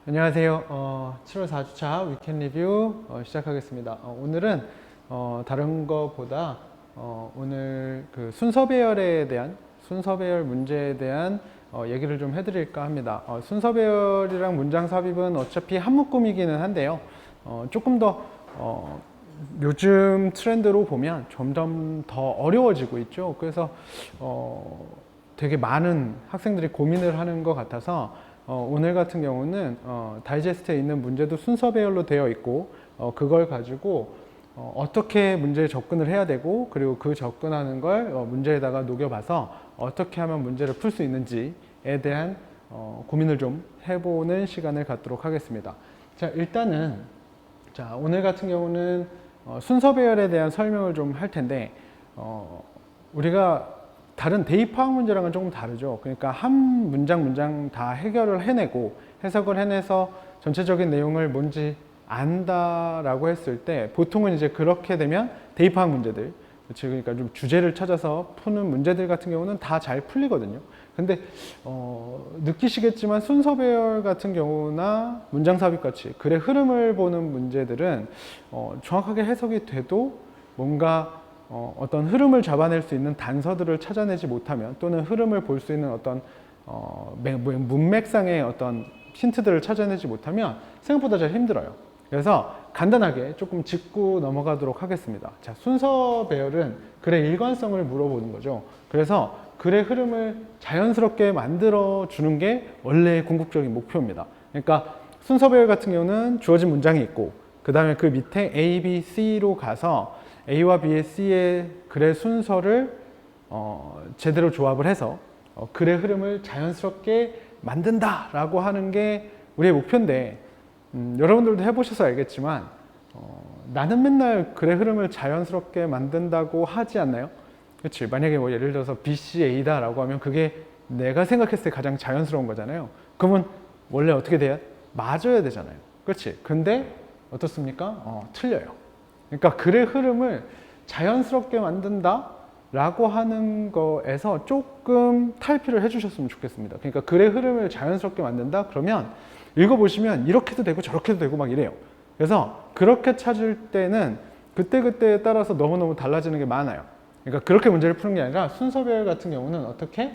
안녕하세요. 7월 4주차 위켄 리뷰 시작하겠습니다. 오늘은 다른 것보다 오늘 그 순서 배열에 대한 순서 배열 문제에 대한 얘기를 좀 해드릴까 합니다. 순서 배열이랑 문장 삽입은 어차피 한 묶음이기는 한데요. 조금 더 요즘 트렌드로 보면 점점 더 어려워지고 있죠. 그래서 되게 많은 학생들이 고민을 하는 것 같아서 오늘 같은 경우는 다이제스트에 있는 문제도 순서 배열로 되어 있고 그걸 가지고 어떻게 문제에 접근을 해야 되고 그리고 그 접근하는 걸 문제에다가 녹여봐서 어떻게 하면 문제를 풀 수 있는지에 대한 고민을 좀 해보는 시간을 갖도록 하겠습니다. 자, 일단은 오늘 같은 경우는 순서 배열에 대한 설명을 좀 할 텐데 우리가 다른 대입 파악 문제랑은 조금 다르죠. 그러니까 한 문장 다 해결을 해내고 해석을 해내서 전체적인 내용을 뭔지 안다라고 했을 때 보통은 이제 그렇게 되면 대입 파악 문제들, 그러니까 좀 주제를 찾아서 푸는 문제들 같은 경우는 다 잘 풀리거든요. 근데 느끼시겠지만 순서 배열 같은 경우나 문장 삽입 같이 글의 흐름을 보는 문제들은 정확하게 해석이 돼도 뭔가 어떤 흐름을 잡아낼 수 있는 단서들을 찾아내지 못하면 또는 흐름을 볼 수 있는 어떤 문맥상의 어떤 힌트들을 찾아내지 못하면 생각보다 잘 힘들어요. 그래서 간단하게 조금 짚고 넘어가도록 하겠습니다. 자, 순서 배열은 글의 일관성을 물어보는 거죠. 그래서 글의 흐름을 자연스럽게 만들어 주는 게 원래의 궁극적인 목표입니다. 그러니까 순서 배열 같은 경우는 주어진 문장이 있고 그 다음에 그 밑에 A, B, C로 가서 A와 B의 C의 글의 순서를 제대로 조합을 해서 글의 흐름을 자연스럽게 만든다라고 하는 게 우리의 목표인데 여러분들도 해보셔서 알겠지만 나는 맨날 글의 흐름을 자연스럽게 만든다고 하지 않나요? 그렇지? 만약에 뭐 예를 들어서 B, C, A다라고 하면 그게 내가 생각했을 때 가장 자연스러운 거잖아요. 그러면 원래 어떻게 돼요? 맞아야 되잖아요. 그렇지? 근데 어떻습니까? 틀려요. 그러니까 글의 흐름을 자연스럽게 만든다 라고 하는 거에서 조금 탈피를 해주셨으면 좋겠습니다. 그러니까 글의 흐름을 자연스럽게 만든다 그러면 읽어보시면 이렇게도 되고 저렇게도 되고 막 이래요. 그래서 그렇게 찾을 때는 그때그때에 따라서 너무너무 달라지는 게 많아요. 그러니까 그렇게 문제를 푸는 게 아니라 순서별 같은 경우는 어떻게?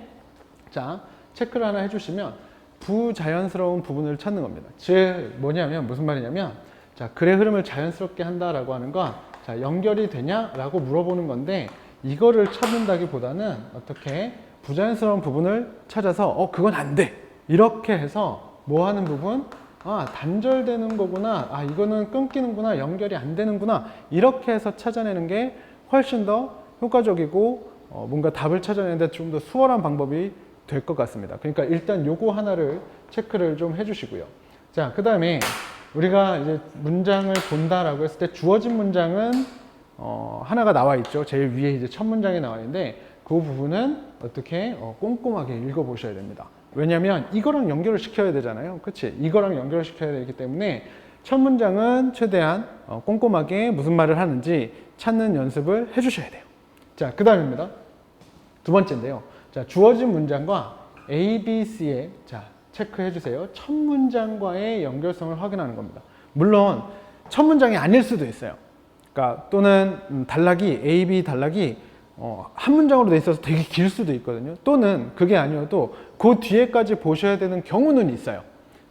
자, 체크를 하나 해주시면 부자연스러운 부분을 찾는 겁니다. 즉 뭐냐면 무슨 말이냐면 자, 글의 흐름을 자연스럽게 한다라고 하는 건 자, 연결이 되냐라고 물어보는 건데 이거를 찾는다기보다는 어떻게 부자연스러운 부분을 찾아서 그건 안 돼. 이렇게 해서 뭐 하는 부분? 단절되는 거구나. 이거는 끊기는구나. 연결이 안 되는구나. 이렇게 해서 찾아내는 게 훨씬 더 효과적이고 뭔가 답을 찾아내는데 좀 더 수월한 방법이 될 것 같습니다. 그러니까 일단 요거 하나를 체크를 좀 해주시고요. 자, 그 다음에 우리가 이제 문장을 본다라고 했을 때 주어진 문장은 하나가 나와 있죠. 제일 위에 이제 첫 문장이 나와 있는데 그 부분은 어떻게 꼼꼼하게 읽어 보셔야 됩니다. 왜냐하면 이거랑 연결을 시켜야 되잖아요. 그렇지? 이거랑 연결을 시켜야 되기 때문에 첫 문장은 최대한 꼼꼼하게 무슨 말을 하는지 찾는 연습을 해주셔야 돼요. 자, 그 다음입니다. 두 번째인데요. 자, 주어진 문장과 A, B, C의 체크해 주세요. 첫 문장과의 연결성을 확인하는 겁니다. 물론 첫 문장이 아닐 수도 있어요. 그러니까 또는 단락이 A, B 단락이 한 문장으로 돼 있어서 되게 길 수도 있거든요. 또는 그게 아니어도 그 뒤에까지 보셔야 되는 경우는 있어요.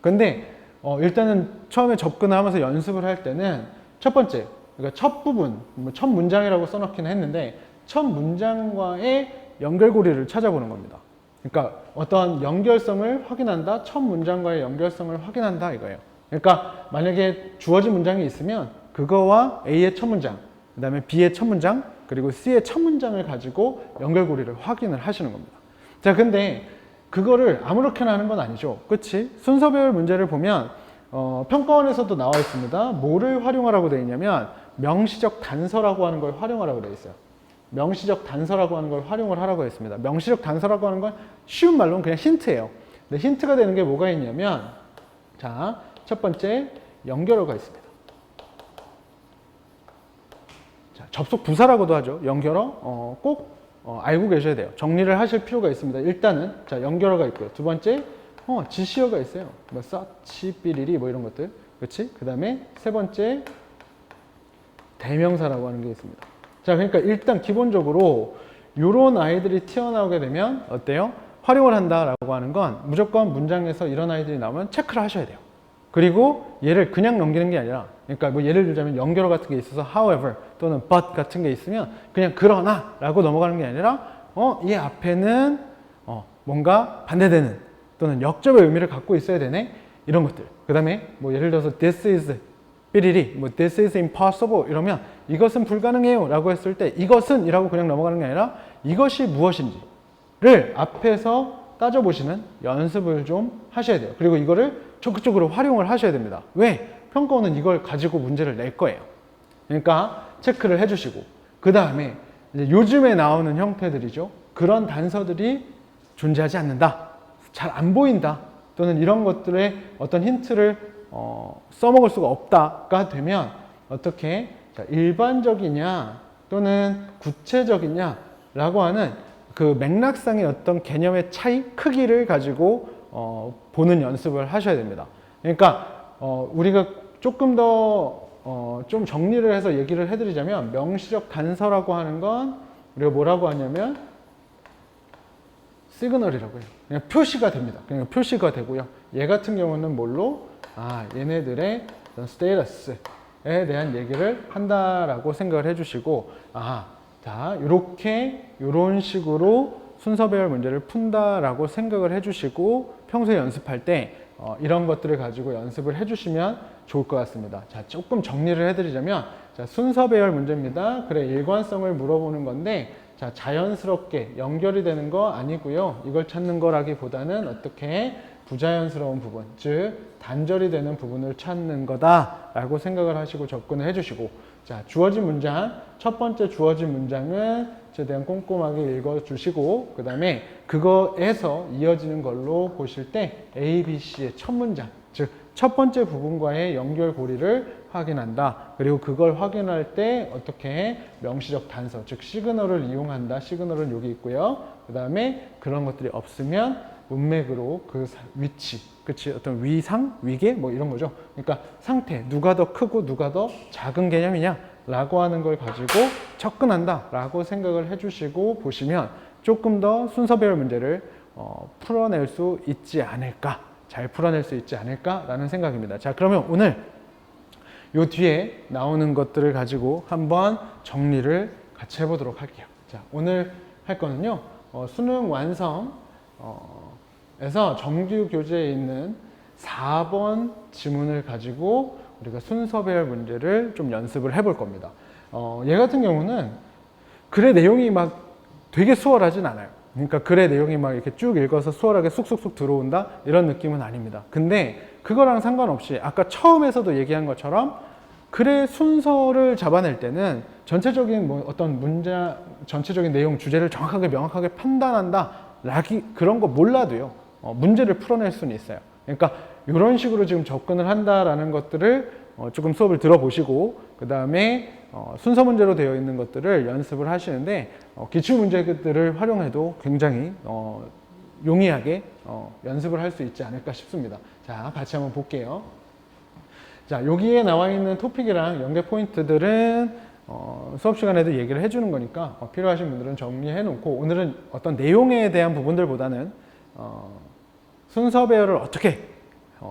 근데 일단은 처음에 접근하면서 연습을 할 때는 첫 번째, 그러니까 첫 부분, 첫 문장이라고 써놓기는 했는데 첫 문장과의 연결고리를 찾아보는 겁니다. 그러니까 어떤 연결성을 확인한다, 첫 문장과의 연결성을 확인한다 이거예요. 그러니까 만약에 주어진 문장이 있으면 그거와 A의 첫 문장, 그 다음에 B의 첫 문장, 그리고 C의 첫 문장을 가지고 연결고리를 확인을 하시는 겁니다. 자, 근데 그거를 아무렇게나 하는 건 아니죠. 그치? 순서별 문제를 보면 평가원에서도 나와 있습니다. 뭐를 활용하라고 되어 있냐면 명시적 단서라고 하는 걸 활용하라고 되어 있어요. 명시적 단서라고 하는 걸 활용을 하라고 했습니다. 명시적 단서라고 하는 건 쉬운 말로는 그냥 힌트예요. 근데 힌트가 되는 게 뭐가 있냐면 자, 첫 번째 연결어가 있습니다. 자, 접속 부사라고도 하죠. 연결어 꼭 알고 계셔야 돼요. 정리를 하실 필요가 있습니다. 일단은 자, 연결어가 있고요. 두 번째 지시어가 있어요. 뭐 서치, 삐리리 뭐 이런 것들. 그렇지? 그 다음에 세 번째 대명사라고 하는 게 있습니다. 자, 그러니까 일단 기본적으로 이런 아이들이 튀어나오게 되면 어때요? 활용을 한다라고 하는 건 무조건 문장에서 이런 아이들이 나오면 체크를 하셔야 돼요. 그리고 얘를 그냥 넘기는 게 아니라, 그러니까 뭐 예를 들자면 연결어 같은 게 있어서 however 또는 but 같은 게 있으면 그냥 그러나 라고 넘어가는 게 아니라 이 앞에는 뭔가 반대되는 또는 역접의 의미를 갖고 있어야 되네, 이런 것들. 그 다음에 뭐 예를 들어서 this is 삐리리, 뭐 this is impossible 이러면 이것은 불가능해요 라고 했을 때 이것은 이라고 그냥 넘어가는 게 아니라 이것이 무엇인지를 앞에서 따져보시는 연습을 좀 하셔야 돼요. 그리고 이거를 적극적으로 활용을 하셔야 됩니다. 왜? 평가원은 이걸 가지고 문제를 낼 거예요. 그러니까 체크를 해주시고, 그 다음에 요즘에 나오는 형태들이죠. 그런 단서들이 존재하지 않는다, 잘 안 보인다, 또는 이런 것들의 어떤 힌트를 써먹을 수가 없다가 되면 어떻게 일반적이냐 또는 구체적이냐 라고 하는 그 맥락상의 어떤 개념의 차이, 크기를 가지고 보는 연습을 하셔야 됩니다. 그러니까 우리가 조금 더 좀 정리를 해서 얘기를 해드리자면, 명시적 단서라고 하는 건 우리가 뭐라고 하냐면 시그널이라고 해요. 그냥 표시가 됩니다. 그냥 표시가 되고요. 얘 같은 경우는 뭘로? 얘네들의 스테이터스에 대한 얘기를 한다라고 생각을 해주시고, 자, 요런 식으로 순서 배열 문제를 푼다라고 생각을 해주시고 평소에 연습할 때 이런 것들을 가지고 연습을 해주시면 좋을 것 같습니다. 자, 조금 정리를 해드리자면, 자, 순서 배열 문제입니다. 그래, 일관성을 물어보는 건데, 자, 자연스럽게 연결이 되는 거 아니고요. 이걸 찾는 거라기보다는 어떻게 부자연스러운 부분, 즉 단절이 되는 부분을 찾는 거다라고 생각을 하시고 접근을 해주시고, 자, 주어진 문장, 첫 번째 주어진 문장은 최대한 꼼꼼하게 읽어주시고, 그 다음에 그거에서 이어지는 걸로 보실 때 A, B, C의 첫 문장, 즉 첫 번째 부분과의 연결고리를 확인한다. 그리고 그걸 확인할 때 어떻게 명시적 단서, 즉 시그널을 이용한다. 시그널은 여기 있고요. 그 다음에 그런 것들이 없으면 문맥으로 그 위치, 그치, 어떤 위상, 위계 뭐 이런 거죠. 그러니까 상태, 누가 더 크고 누가 더 작은 개념이냐 라고 하는 걸 가지고 접근한다 라고 생각을 해주시고 보시면 조금 더 순서 배열 문제를 풀어낼 수 있지 않을까, 잘 풀어낼 수 있지 않을까 라는 생각입니다. 자, 그러면 오늘 요 뒤에 나오는 것들을 가지고 한번 정리를 같이 해보도록 할게요. 자, 오늘 할 거는요, 수능 완성 에서 정규 교재에 있는 4번 지문을 가지고 우리가 순서 배열 문제를 좀 연습을 해볼 겁니다. 얘 같은 경우는 글의 내용이 막 되게 수월하진 않아요. 그러니까 글의 내용이 막 이렇게 쭉 읽어서 수월하게 쑥쑥쑥 들어온다 이런 느낌은 아닙니다. 근데 그거랑 상관없이 아까 처음에서도 얘기한 것처럼 글의 순서를 잡아낼 때는 전체적인 뭐 어떤 문장, 전체적인 내용, 주제를 정확하게 명확하게 판단한다 그런 거 몰라도요, 문제를 풀어낼 수는 있어요. 그러니까 이런 식으로 지금 접근을 한다라는 것들을 조금 수업을 들어보시고, 그 다음에 순서 문제로 되어 있는 것들을 연습을 하시는데, 기출 문제들을 활용해도 굉장히 용이하게 연습을 할 수 있지 않을까 싶습니다. 자, 같이 한번 볼게요. 자, 여기에 나와 있는 토픽이랑 연계 포인트들은 수업 시간에도 얘기를 해주는 거니까 필요하신 분들은 정리해 놓고, 오늘은 어떤 내용에 대한 부분들보다는 순서 배열을 어떻게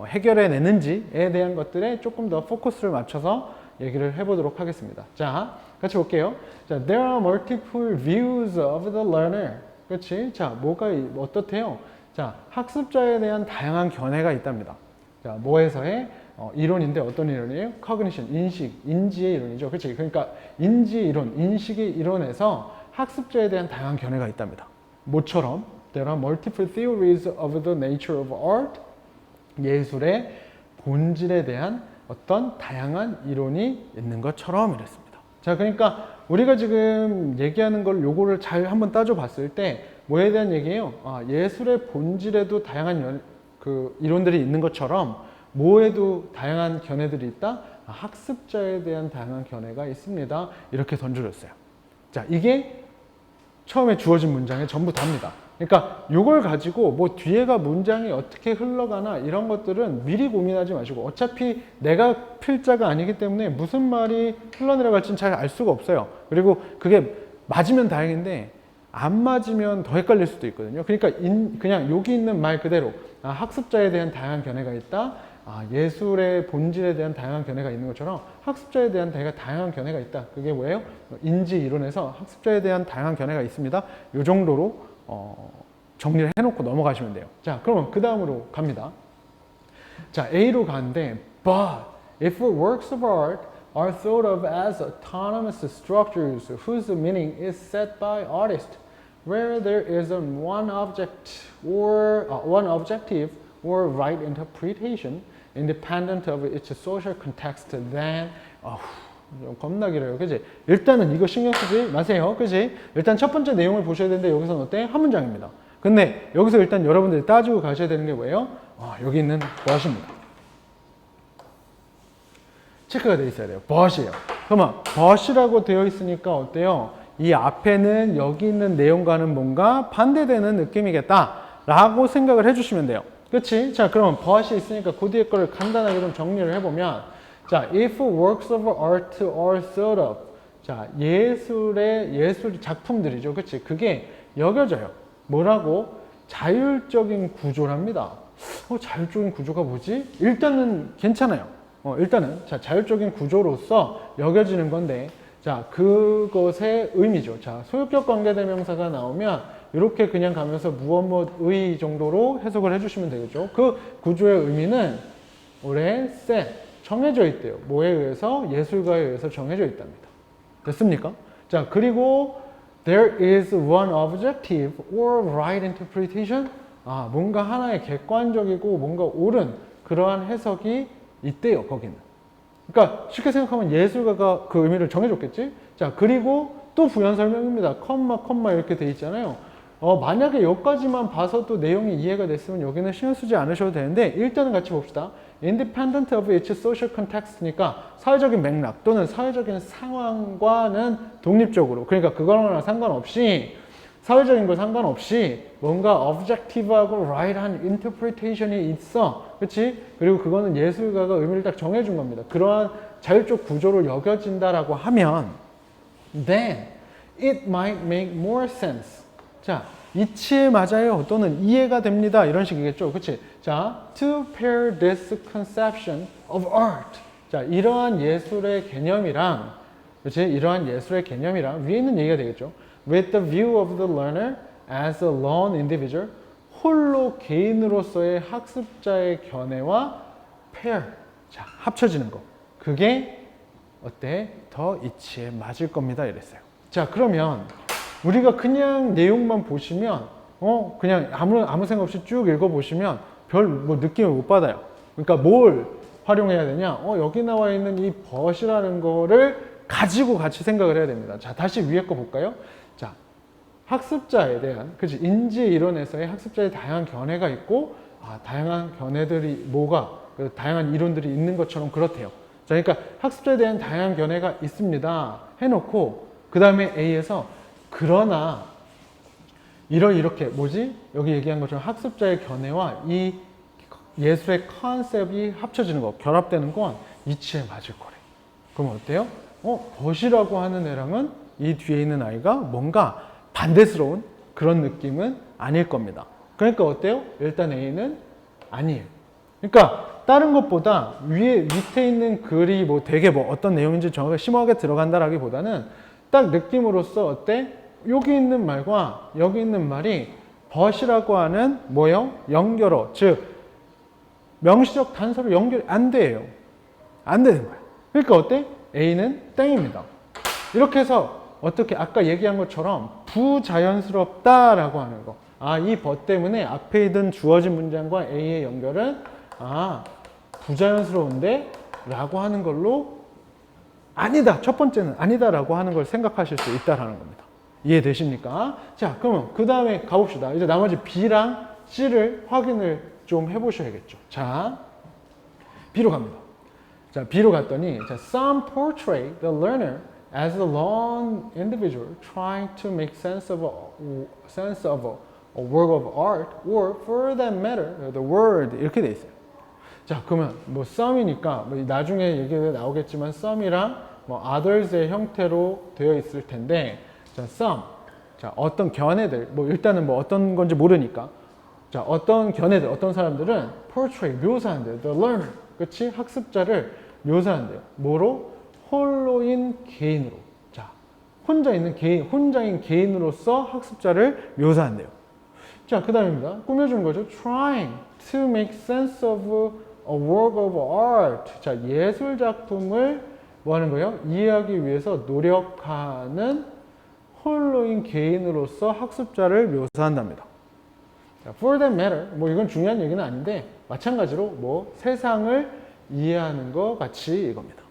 해결해 내는지에 대한 것들에 조금 더 포커스를 맞춰서 얘기를 해보도록 하겠습니다. 자, 같이 볼게요. 자, there are multiple views of the learner. 그렇지? 자, 뭐가 어떻대요? 자, 학습자에 대한 다양한 견해가 있답니다. 자, 뭐에서의 이론인데 어떤 이론이에요? cognition, 인지의 이론이죠. 그렇지? 그러니까 인지 이론, 인식의 이론에서 학습자에 대한 다양한 견해가 있답니다. 뭐처럼? There are multiple theories of the nature of art. 예술의 본질에 대한 어떤 다양한 이론이 있는 것처럼 이랬습니다. 자, 그러니까 우리가 지금 얘기하는 걸 요거를 잘 한번 따져봤을 때 뭐에 대한 얘기예요? 예술의 본질에도 다양한 그 이론들이 있는 것처럼 뭐에도 다양한 견해들이 있다? 학습자에 대한 다양한 견해가 있습니다. 이렇게 던져줬어요. 자, 이게 처음에 주어진 문장의 전부 다입니다. 그러니까 이걸 가지고 뭐 뒤에가 문장이 어떻게 흘러가나 이런 것들은 미리 고민하지 마시고 어차피 내가 필자가 아니기 때문에 무슨 말이 흘러내려갈지는 잘 알 수가 없어요. 그리고 그게 맞으면 다행인데 안 맞으면 더 헷갈릴 수도 있거든요. 그러니까 그냥 여기 있는 말 그대로 학습자에 대한 다양한 견해가 있다. 예술의 본질에 대한 다양한 견해가 있는 것처럼 학습자에 대한 다양한 견해가 있다. 그게 뭐예요? 인지 이론에서 학습자에 대한 다양한 견해가 있습니다. 이 정도로 정리를 해놓고 넘어가시면 돼요. 자, 그러면 그 다음으로 갑니다. 자, A로 가는데 But if works of art are thought of as autonomous structures whose meaning is set by artists, where there is one objective or right interpretation independent of its social context, then 좀 겁나 길어요. 그지? 일단은 이거 신경 쓰지 마세요. 그지? 일단 첫 번째 내용을 보셔야 되는데 여기서는 어때? 한 문장입니다. 근데 여기서 일단 여러분들이 따지고 가셔야 되는 게 뭐예요? 여기 있는 but입니다. 체크가 되어 있어야 돼요. but이에요. 그러면 but이라고 되어 있으니까 어때요? 이 앞에는 여기 있는 내용과는 뭔가 반대되는 느낌이겠다 라고 생각을 해주시면 돼요. 그치? 자, 그러면 but이 있으니까 그 뒤에 거를 간단하게 좀 정리를 해보면 자, if works of art are thought of 자, 예술 작품들이죠. 그치? 그게 여겨져요. 뭐라고? 자율적인 구조랍니다. 자율적인 구조가 뭐지? 일단은 괜찮아요. 일단은 자, 자율적인 구조로서 여겨지는 건데 자, 그것의 의미죠. 자, 소유격 관계대명사가 나오면 이렇게 그냥 가면서 무엇의 정도로 해석을 해주시면 되겠죠. 그 구조의 의미는 올해 set, 정해져 있대요. 뭐에 의해서? 예술가에 의해서 정해져 있답니다. 됐습니까? 자, 그리고 there is one objective or right interpretation. 뭔가 하나의 객관적이고 뭔가 옳은 그러한 해석이 있대요, 거기는. 그러니까 쉽게 생각하면 예술가가 그 의미를 정해줬겠지? 자, 그리고 또 부연 설명입니다. 컴마 이렇게 돼 있잖아요. 만약에 여기까지만 봐서도 내용이 이해가 됐으면 여기는 신경 쓰지 않으셔도 되는데 일단은 같이 봅시다. Independent of its social context니까 사회적인 맥락 또는 사회적인 상황과는 독립적으로 그러니까 그거랑 상관없이 사회적인 거 상관없이 뭔가 objective하고 right한 interpretation이 있어. 그치? 그리고 그거는 예술가가 의미를 딱 정해준 겁니다. 그러한 자율적 구조로 여겨진다라고 하면 then it might make more sense. 자, 이치에 맞아요 또는 이해가 됩니다 이런 식이겠죠. 그치? 자, to pair this conception of art. 자, 이러한 예술의 개념이랑 그치? 이러한 예술의 개념이랑 위에 있는 얘기가 되겠죠. with the view of the learner as a lone individual. 홀로 개인으로서의 학습자의 견해와 pair. 자, 합쳐지는 거. 그게 어때? 더 이치에 맞을 겁니다 이랬어요. 자, 그러면 우리가 그냥 내용만 보시면 그냥 아무 생각 없이 쭉 읽어보시면 별 뭐 느낌을 못 받아요. 그러니까 뭘 활용해야 되냐? 여기 나와 있는 이 but이라는 거를 가지고 같이 생각을 해야 됩니다. 자, 다시 위에 거 볼까요? 자, 학습자에 대한 그치 인지 이론에서의 학습자의 다양한 견해가 있고 다양한 견해들이 다양한 이론들이 있는 것처럼 그렇대요. 자, 그러니까 학습자에 대한 다양한 견해가 있습니다. 해놓고 그 다음에 A에서 그러나 이렇게 여기 얘기한 것처럼 학습자의 견해와 이 예술의 컨셉이 합쳐지는 거, 결합되는 건 이치에 맞을 거래. 그럼 어때요? but이라고 하는 애랑은 이 뒤에 있는 아이가 뭔가 반대스러운 그런 느낌은 아닐 겁니다. 그러니까 어때요? 일단 A는 아니에요. 그러니까 다른 것보다 밑에 있는 글이 되게 어떤 내용인지 정확하게 심오하게 들어간다라기보다는 딱 느낌으로써 어때? 여기 있는 말과 여기 있는 말이 but이라고 하는 연결어, 즉 명시적 단서로 연결이 안 돼요. 안 되는 거야. 그러니까 어때? A는 땡입니다. 이렇게 해서 어떻게 아까 얘기한 것처럼 부자연스럽다라고 하는 거. 이 but 때문에 앞에 있던 주어진 문장과 A의 연결은 부자연스러운데 라고 하는 걸로 아니다. 첫 번째는 아니다라고 하는 걸 생각하실 수 있다라는 겁니다. 이해되십니까? 자, 그러면 그 다음에 가봅시다. 이제 나머지 B랑 C를 확인을 좀 해보셔야겠죠. 자, B로 갑니다. 자, B로 갔더니 some portray the learner as a lone individual trying to make sense of a work of art, or for that matter, the world 이렇게 돼 있어요. 자, 그러면 뭐 some이니까 뭐 나중에 얘기가 나오겠지만 some이랑 뭐 others의 형태로 되어 있을 텐데, 자, some, 자, 어떤 견해들, 뭐 일단은 뭐 어떤 건지 모르니까, 자, 어떤 견해들, 어떤 사람들은 portray, 묘사한대요. the learner, 그치? 학습자를 묘사한대요. 뭐로? 홀로인 개인으로. 자, 혼자 있는 개인, 혼자인 개인으로서 학습자를 묘사한대요. 자, 그 다음입니다. 꾸며주는 거죠. trying to make sense of a work of art. 자, 예술 작품을 뭐 하는 거예요? 이해하기 위해서 노력하는 홀로인 개인으로서 학습자를 묘사한답니다. 자, for that matter, 뭐 이건 중요한 얘기는 아닌데 마찬가지로 뭐 세상을 이해하는 것 같이 이겁니다.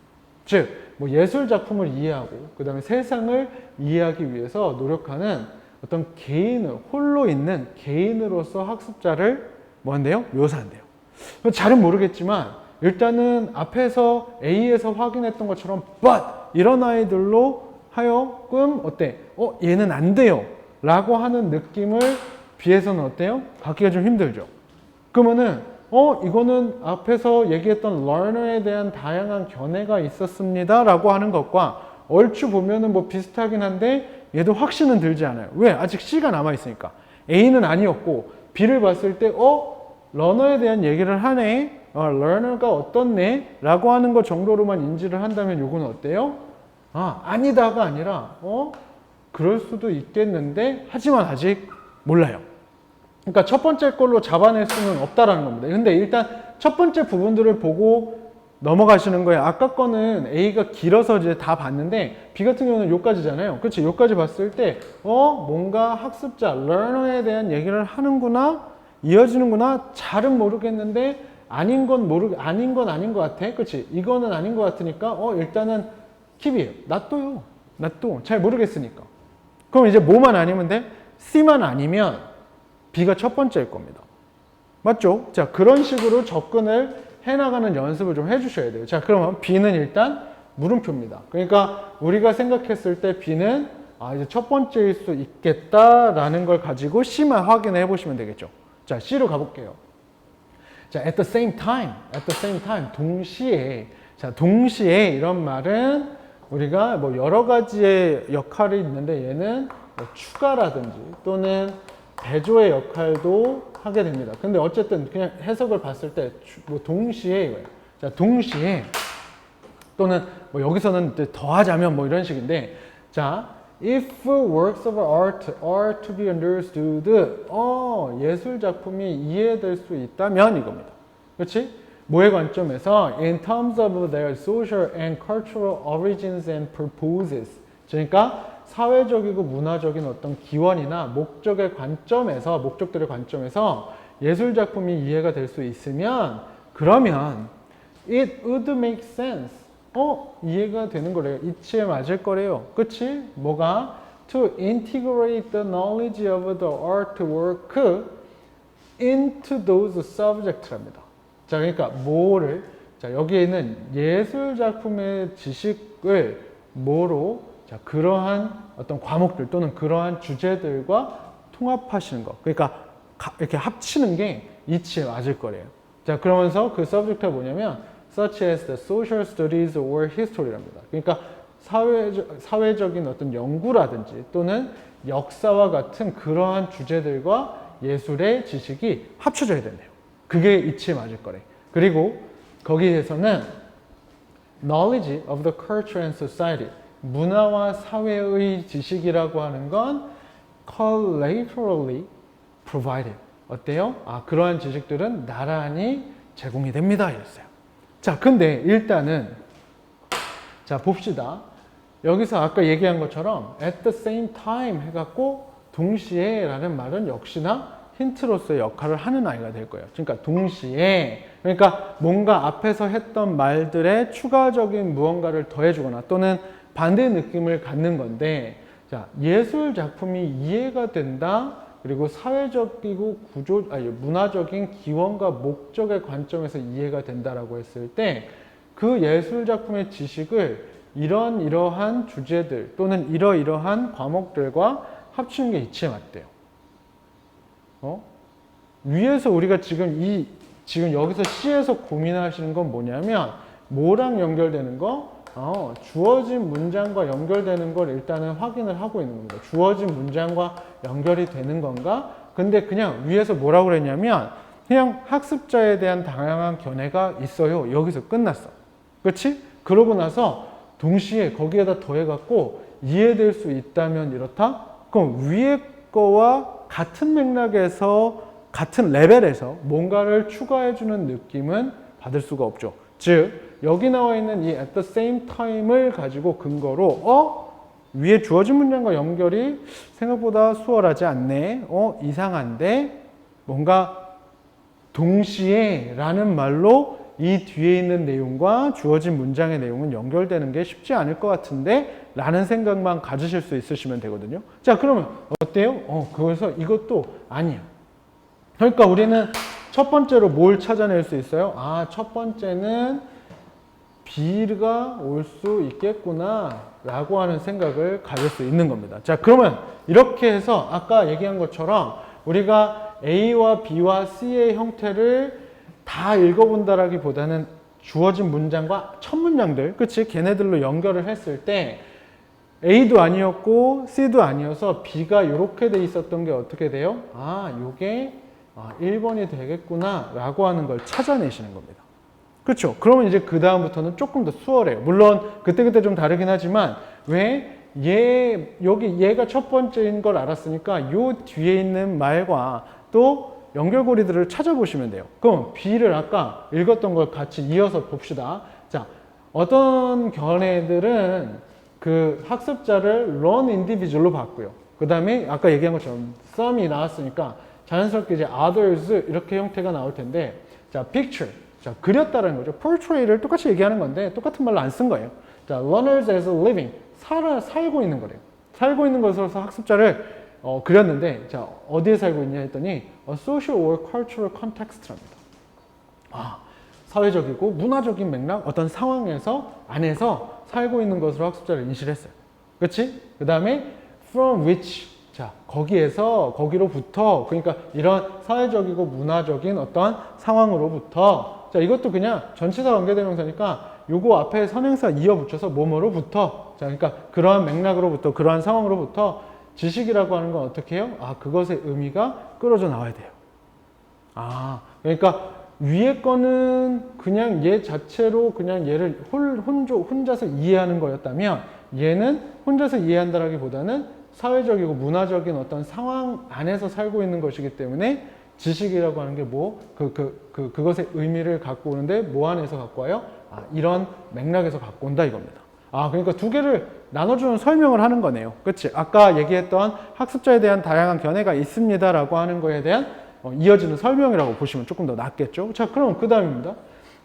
즉, 뭐 예술 작품을 이해하고 그 다음에 세상을 이해하기 위해서 노력하는 어떤 개인을 홀로 있는 개인으로서 학습자를 뭐 한대요? 묘사한대요. 잘은 모르겠지만 일단은 앞에서 A에서 확인했던 것처럼 but 이런 아이들로 하여금 어때? 얘는 안 돼요 라고 하는 느낌을 B에서는 어때요? 갖기가 좀 힘들죠. 그러면은 이거는 앞에서 얘기했던 learner에 대한 다양한 견해가 있었습니다 라고 하는 것과 얼추 보면은 뭐 비슷하긴 한데 얘도 확신은 들지 않아요. 왜? 아직 C가 남아있으니까. A는 아니었고 B를 봤을 때 러너에 대한 얘기를 하네, learner가 어떻네 라고 하는 것 정도로만 인지를 한다면 요거는 어때요? 아니다가 아니라 그럴 수도 있겠는데 하지만 아직 몰라요. 그러니까 첫 번째 걸로 잡아낼 수는 없다라는 겁니다. 근데 일단 첫 번째 부분들을 보고 넘어가시는 거예요. 아까 거는 A가 길어서 이제 다 봤는데 B 같은 경우는 요까지잖아요. 그렇지? 요까지 봤을 때 뭔가 학습자, learner에 대한 얘기를 하는구나, 이어지는구나, 잘은 모르겠는데 아닌 건 아닌 것 같아. 그렇지? 이거는 아닌 것 같으니까 일단은 킵이에요. 놔둬요. 놔둬. 잘 모르겠으니까. 그럼 이제 뭐만 아니면 돼? C만 아니면 B가 첫 번째일 겁니다. 맞죠? 자, 그런 식으로 접근을 해나가는 연습을 좀 해주셔야 돼요. 자, 그러면 B는 일단 물음표입니다. 그러니까 우리가 생각했을 때 B는 이제 첫 번째일 수 있겠다라는 걸 가지고 C만 확인해 보시면 되겠죠. 자, C로 가볼게요. 자, at the same time, 동시에. 자, 동시에 이런 말은 우리가 뭐 여러 가지의 역할이 있는데 얘는 뭐 추가라든지 또는 대조의 역할도 하게 됩니다. 근데 어쨌든 그냥 해석을 봤을 때 뭐 동시에 이거예요. 자, 동시에 또는 뭐 여기서는 더하자면 뭐 이런 식인데, 자, if works of art are to be understood, 예술 작품이 이해될 수 있다면 이겁니다. 그렇지? 뭐의 관점에서 in terms of their social and cultural origins and purposes. 그러니까 사회적이고 문화적인 어떤 기원이나 목적들의 관점에서 예술 작품이 이해가 될 수 있으면 그러면 it would make sense. 이해가 되는 거래요. 이치에 맞을 거래요. 그치? 뭐가? To integrate the knowledge of the artwork into those subject랍니다. 자, 그러니까 뭐를, 자, 여기에는 예술 작품의 지식을 뭐로, 자, 그러한 어떤 과목들 또는 그러한 주제들과 통합하시는 거. 그러니까 이렇게 합치는 게 이치에 맞을 거래요. 자, 그러면서 그 subject가 뭐냐면 such as the social studies or history랍니다. 그러니까 사회적인 어떤 연구라든지 또는 역사와 같은 그러한 주제들과 예술의 지식이 합쳐져야 된대요. 그게 이치에 맞을 거래. 그리고 거기에서는 knowledge of the culture and society, 문화와 사회의 지식이라고 하는 건 collaterally provided. 어때요? 그러한 지식들은 나란히 제공이 됩니다. 이랬어요. 자, 근데 일단은 자, 봅시다. 여기서 아까 얘기한 것처럼 at the same time 해갖고 동시에 라는 말은 역시나 힌트로서의 역할을 하는 아이가 될 거예요. 그러니까 동시에, 그러니까 뭔가 앞에서 했던 말들에 추가적인 무언가를 더해주거나 또는 반대의 느낌을 갖는 건데, 자, 예술 작품이 이해가 된다. 그리고 사회적이고 문화적인 기원과 목적의 관점에서 이해가 된다라고 했을 때 그 예술 작품의 지식을 이러한 주제들 또는 이러한 과목들과 합치는 게 이치에 맞대요. 어? 위에서 우리가 지금 여기서 C에서 고민하시는 건 뭐냐면 뭐랑 연결되는 거? 주어진 문장과 연결되는 걸 일단은 확인을 하고 있는 겁니다. 주어진 문장과 연결이 되는 건가? 근데 그냥 위에서 뭐라고 그랬냐면 그냥 학습자에 대한 다양한 견해가 있어요. 여기서 끝났어. 그렇지? 그러고 나서 동시에 거기에다 더해갖고 이해될 수 있다면 이렇다? 그럼 위에 거와 같은 맥락에서 같은 레벨에서 뭔가를 추가해주는 느낌은 받을 수가 없죠. 즉 여기 나와 있는 이 at the same time을 가지고 근거로 위에 주어진 문장과 연결이 생각보다 수월하지 않네. 이상한데 뭔가 동시에 라는 말로 이 뒤에 있는 내용과 주어진 문장의 내용은 연결되는 게 쉽지 않을 것 같은데 라는 생각만 가지실 수 있으시면 되거든요. 자, 그러면 어때요? 그래서 이것도 아니야. 그러니까 우리는 첫 번째로 뭘 찾아낼 수 있어요? 첫 번째는 B가 올 수 있겠구나 라고 하는 생각을 가질 수 있는 겁니다. 자, 그러면 이렇게 해서 아까 얘기한 것처럼 우리가 A와 B와 C의 형태를 다 읽어본다라기보다는 주어진 문장과 첫 문장들, 그치? 걔네들로 연결을 했을 때 A도 아니었고 C도 아니어서 B가 이렇게 돼 있었던 게 어떻게 돼요? 요게 1번이 되겠구나 라고 하는 걸 찾아내시는 겁니다. 그렇죠? 그러면 이제 그 다음부터는 조금 더 수월해요. 물론 그때그때 좀 다르긴 하지만 왜? 여기 얘가 첫 번째인 걸 알았으니까 요 뒤에 있는 말과 또 연결고리들을 찾아보시면 돼요. 그럼 B를 아까 읽었던 걸 같이 이어서 봅시다. 자, 어떤 견해들은 그 학습자를 run individual로 봤고요. 그 다음에 아까 얘기한 것처럼 some이 나왔으니까 자연스럽게 이제 others 이렇게 형태가 나올 텐데, 자, picture. 자, 그렸다는 거죠. portray를 똑같이 얘기하는 건데 똑같은 말로 안 쓴 거예요. 자, learners as living. 살고 있는 거래요. 살고 있는 것으로서 학습자를 그렸는데, 자, 어디에 살고 있냐 했더니 a social or cultural context랍니다. 사회적이고 문화적인 맥락, 어떤 상황에서 안에서 살고 있는 것으로 학습자를 인식을 했어요. 그렇지? 그 다음에 from which. 자, 거기로부터, 그러니까 이런 사회적이고 문화적인 어떤 상황으로부터. 자, 이것도 그냥 전치사 관계대명사니까 요거 앞에 선행사 이어붙여서 뭐뭐로부터. 자, 그러니까 그러한 맥락으로부터, 그러한 상황으로부터 지식이라고 하는 건 어떻게 해요? 그것의 의미가 끌어져 나와야 돼요. 그러니까 위에 거는 그냥 얘 자체로 그냥 얘를 혼자서 이해하는 거였다면 얘는 혼자서 이해한다라기보다는 사회적이고 문화적인 어떤 상황 안에서 살고 있는 것이기 때문에 지식이라고 하는 게 그것의 의미를 갖고 오는데 뭐 안에서 갖고 와요? 이런 맥락에서 갖고 온다 이겁니다. 그러니까 두 개를 나눠주는 설명을 하는 거네요. 그치? 아까 얘기했던 학습자에 대한 다양한 견해가 있습니다라고 하는 거에 대한 이어지는 설명이라고 보시면 조금 더 낫겠죠. 자, 그럼 그 다음입니다.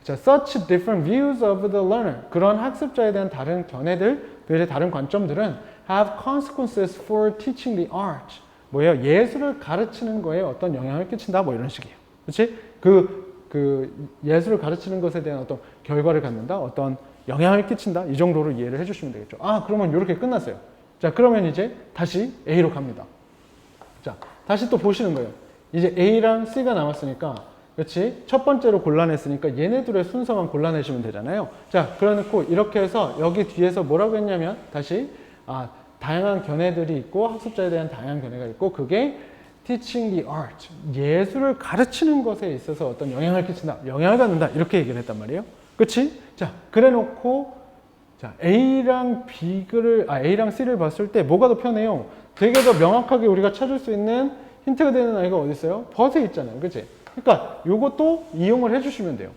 자, such different views of the learner. 그런 학습자에 대한 다른 견해들, 다른 관점들은 have consequences for teaching the art. 뭐예요? 예술을 가르치는 거에 어떤 영향을 끼친다. 뭐 이런 식이에요. 그렇지? 그 예술을 가르치는 것에 대한 어떤 결과를 갖는다. 어떤 영향을 끼친다. 이 정도로 이해를 해주시면 되겠죠. 그러면 이렇게 끝났어요. 자, 그러면 이제 다시 A로 갑니다. 자, 다시 또 보시는 거예요. 이제 A랑 C가 남았으니까, 그렇지? 첫 번째로 골라냈으니까 얘네들의 순서만 골라내시면 되잖아요. 자, 그래놓고 이렇게 해서 여기 뒤에서 뭐라고 했냐면 다시 다양한 견해들이 있고 학습자에 대한 다양한 견해가 있고 그게 teaching the art, 예술을 가르치는 것에 있어서 어떤 영향을 끼친다, 영향을 갖는다 이렇게 얘기를 했단 말이에요. 그렇지? 자, 그래놓고 자, A랑 C를 봤을 때 뭐가 더 편해요? 되게 더 명확하게 우리가 찾을 수 있는 힌트가 되는 아이가 어디 있어요? 벗에 있잖아요. 그치? 그러니까 요것도 이용을 해주시면 돼요.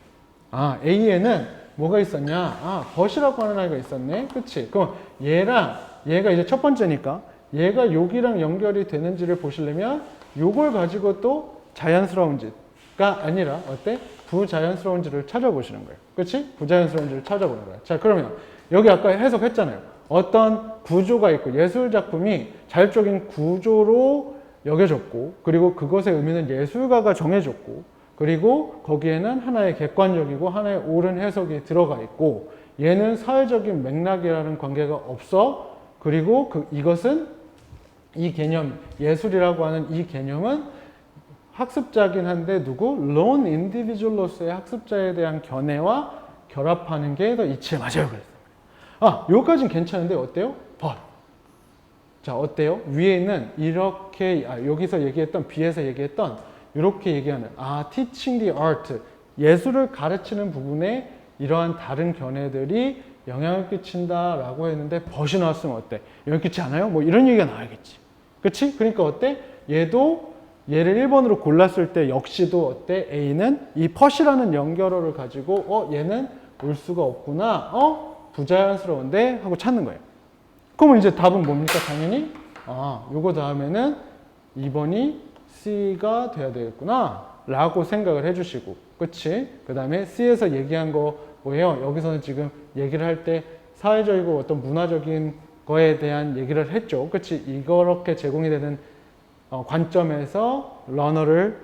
A에는 뭐가 있었냐? 벗이라고 하는 아이가 있었네. 그치? 그럼 얘가 이제 첫 번째니까 얘가 여기랑 연결이 되는지를 보시려면 요걸 가지고 또 자연스러운지가 아니라 어때? 부자연스러운지를 찾아보시는 거예요. 그치? 부자연스러운지를 찾아보는 거예요. 자, 그러면 여기 아까 해석했잖아요. 어떤 구조가 있고 예술 작품이 자율적인 구조로 여겨졌고 그리고 그것의 의미는 예술가가 정해줬고 그리고 거기에는 하나의 객관적이고 하나의 옳은 해석이 들어가 있고 얘는 사회적인 맥락이라는 관계가 없어. 그리고 이것은 이 개념, 예술이라고 하는 이 개념은 학습자긴 한데 누구? lone individual로서의 학습자에 대한 견해와 결합하는 게 더 이치에 맞아요. 그랬어요. 아, 여기까지는 괜찮은데 어때요? but. 자, 어때요? 위에 있는 이렇게 여기서 얘기했던 B에서 얘기했던 이렇게 얘기하는 teaching the art 예술을 가르치는 부분에 이러한 다른 견해들이 영향을 끼친다라고 했는데 벗이 나왔으면 어때? 영향 끼치 않아요? 뭐 이런 얘기가 나와야겠지. 그치? 그러니까 어때? 얘도 얘를 1번으로 골랐을 때 역시도 어때? A는 이 벗이라는 연결어를 가지고 얘는 올 수가 없구나. 부자연스러운데 하고 찾는 거예요. 그러면 이제 답은 뭡니까? 당연히 요거 다음에는 2번이 C가 돼야 되겠구나 라고 생각을 해주시고, 그치? 그 다음에 C에서 얘기한 거 뭐예요? 여기서는 지금 얘기를 할 때 사회적이고 어떤 문화적인 거에 대한 얘기를 했죠. 그치? 이렇게 제공이 되는 관점에서 러너를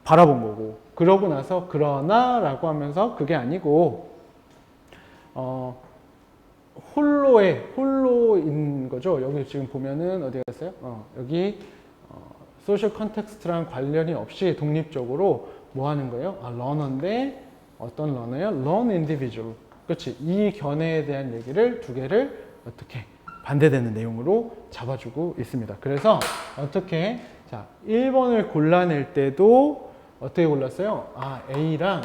바라본 거고, 그러고 나서 그러나 라고 하면서 그게 아니고 홀로인 거죠. 여기 지금 보면은 어디 갔어요? 여기 소셜 컨텍스트랑 관련이 없이 독립적으로 뭐 하는 거예요? 러너인데 어떤 러너예요? lone individual. 그렇지. 이 견해에 대한 얘기를 두 개를 어떻게 반대되는 내용으로 잡아주고 있습니다. 그래서 어떻게 자 1번을 골라낼 때도 어떻게 골랐어요? A랑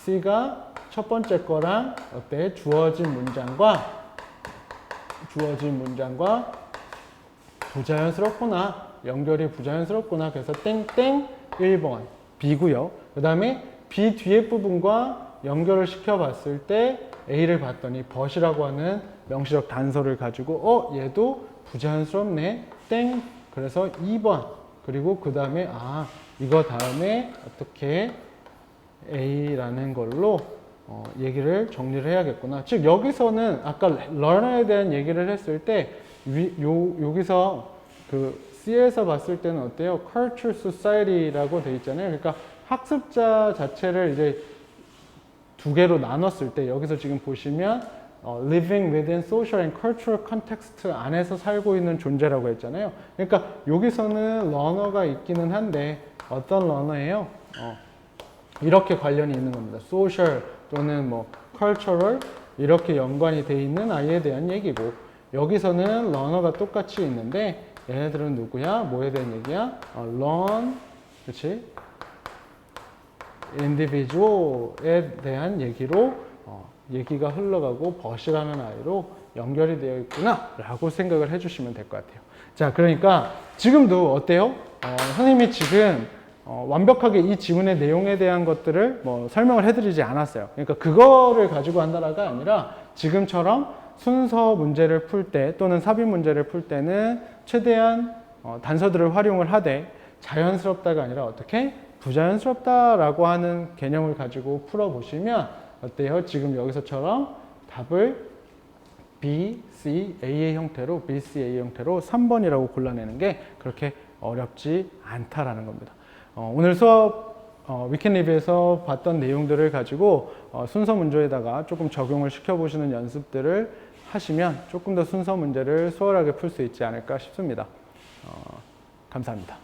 C가 첫 번째 거랑 어때? 주어진 문장과 부자연스럽구나. 연결이 부자연스럽구나. 그래서 땡땡 1번 B고요. 그 다음에 B 뒤에 부분과 연결을 시켜봤을 때 A를 봤더니 but이라고 하는 명시적 단서를 가지고 얘도 부자연스럽네. 땡. 그래서 2번. 그리고 그 다음에 이거 다음에 어떻게 A라는 걸로 얘기를 정리를 해야겠구나. 즉 여기서는 아까 learner에 대한 얘기를 했을 때 여기서 그 C에서 봤을 때는 어때요? culture society라고 돼 있잖아요. 그러니까 학습자 자체를 이제 두 개로 나눴을 때 여기서 지금 보시면 living within social and cultural context 안에서 살고 있는 존재라고 했잖아요. 그러니까 여기서는 learner가 있기는 한데 어떤 learner예요? 이렇게 관련이 있는 겁니다. social 또는 뭐 cultural 이렇게 연관이 돼 있는 아이에 대한 얘기고, 여기서는 learner가 똑같이 있는데 얘네들은 누구야? 뭐에 대한 얘기야? learn, 그렇지? individual에 대한 얘기로 얘기가 흘러가고 but이라는 아이로 연결이 되어 있구나 라고 생각을 해주시면 될 것 같아요. 자, 그러니까 지금도 어때요? 선생님이 지금 완벽하게 이 지문의 내용에 대한 것들을 뭐 설명을 해드리지 않았어요. 그러니까 그거를 가지고 한다가 아니라 지금처럼 순서 문제를 풀 때 또는 삽입 문제를 풀 때는 최대한 단서들을 활용을 하되 자연스럽다가 아니라 어떻게 부자연스럽다라고 하는 개념을 가지고 풀어보시면 어때요? 지금 여기서처럼 답을 B, C, A의 형태로 B, C, A 형태로 3번이라고 골라내는 게 그렇게 어렵지 않다라는 겁니다. 오늘 수업 위켄리뷰에서 봤던 내용들을 가지고 순서 문제에다가 조금 적용을 시켜보시는 연습들을 하시면 조금 더 순서 문제를 수월하게 풀 수 있지 않을까 싶습니다. 감사합니다.